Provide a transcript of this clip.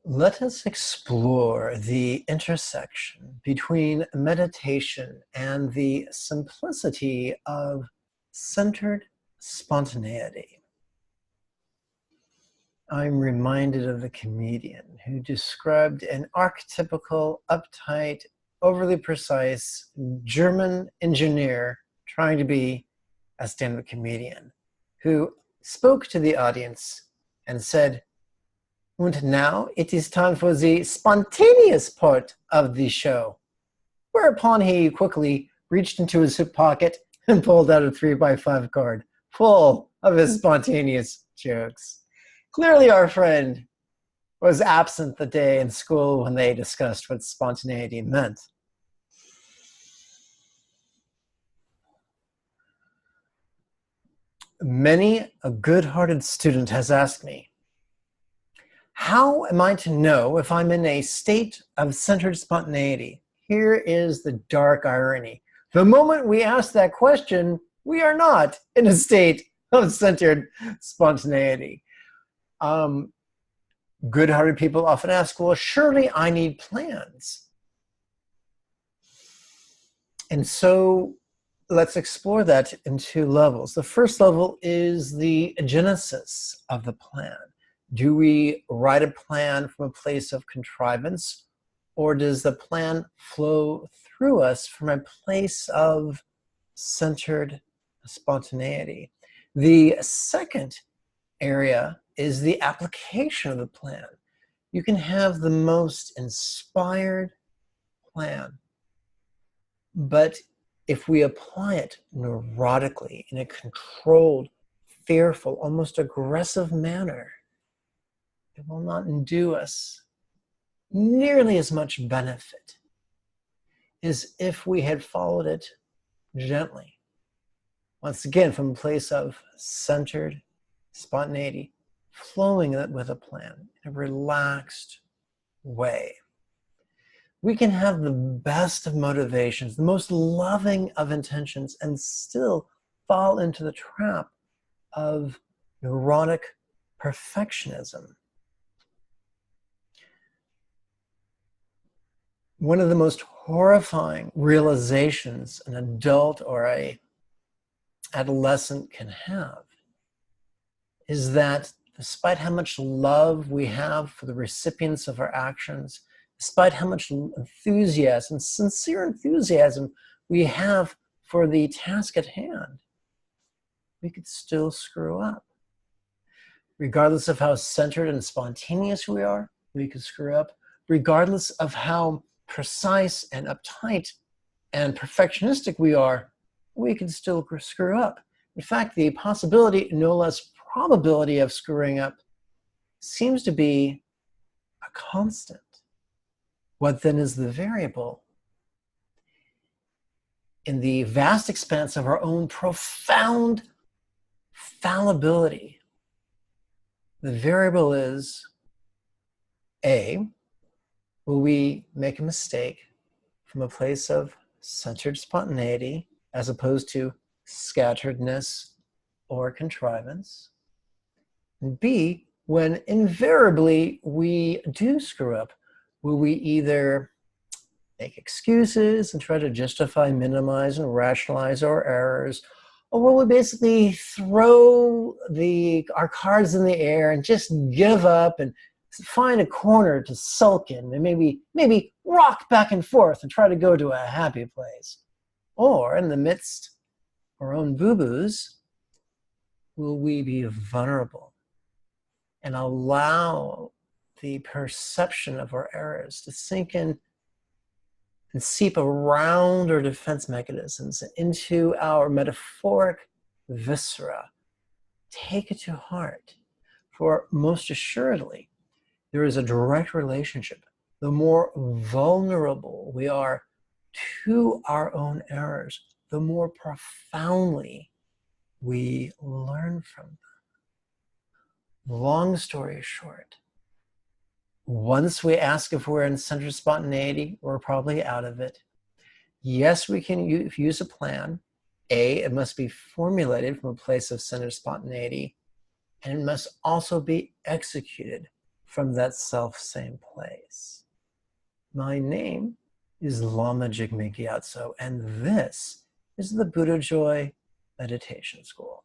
Let us explore the intersection between meditation and the simplicity of centered spontaneity. I'm reminded of a comedian who described an archetypical, uptight, overly precise German engineer trying to be a stand-up comedian, who spoke to the audience and said, "And now it is time for the spontaneous part of the show." Whereupon he quickly reached into his hip pocket and pulled out a 3x5 card full of his spontaneous jokes. Clearly our friend was absent the day in school when they discussed what spontaneity meant. Many a good-hearted student has asked me, how am I to know if I'm in a state of centered spontaneity? Here is the dark irony. The moment we ask that question, we are not in a state of centered spontaneity. Good-hearted people often ask, well, surely I need plans. And so let's explore that in two levels. The first level is the genesis of the plan. Do we write a plan from a place of contrivance, or does the plan flow through us from a place of centered spontaneity? The second area is the application of the plan. You can have the most inspired plan, but if we apply it neurotically, in a controlled, fearful, almost aggressive manner, it will not do us nearly as much benefit as if we had followed it gently. Once again, from a place of centered spontaneity, flowing with a plan in a relaxed way. We can have the best of motivations, the most loving of intentions, and still fall into the trap of neurotic perfectionism. One of the most horrifying realizations an adult or an adolescent can have is that despite how much love we have for the recipients of our actions, despite how much enthusiasm, sincere enthusiasm we have for the task at hand, we could still screw up. Regardless of how centered and spontaneous we are, we could screw up. Regardless of how precise and uptight and perfectionistic we are, we can still screw up. In fact, the possibility, no less probability of screwing up seems to be a constant. What then is the variable? In the vast expanse of our own profound fallibility, the variable is, A, will we make a mistake from a place of centered spontaneity as opposed to scatteredness or contrivance? And B, when invariably we do screw up, will we either make excuses and try to justify, minimize, and rationalize our errors, or will we basically throw our cards in the air and just give up and find a corner to sulk in and maybe rock back and forth and try to go to a happy place? Or in the midst of our own boo-boos, will we be vulnerable and allow the perception of our errors to sink in and seep around our defense mechanisms into our metaphoric viscera? Take it to heart, for most assuredly, there is a direct relationship. The more vulnerable we are to our own errors, the more profoundly we learn from them. Long story short, once we ask if we're in centered spontaneity, we're probably out of it. Yes, we can use a plan. A, it must be formulated from a place of centered spontaneity, and it must also be executed from that self-same place. My name is Lama Jigme Gyatso, and this is the Buddha Joy Meditation School.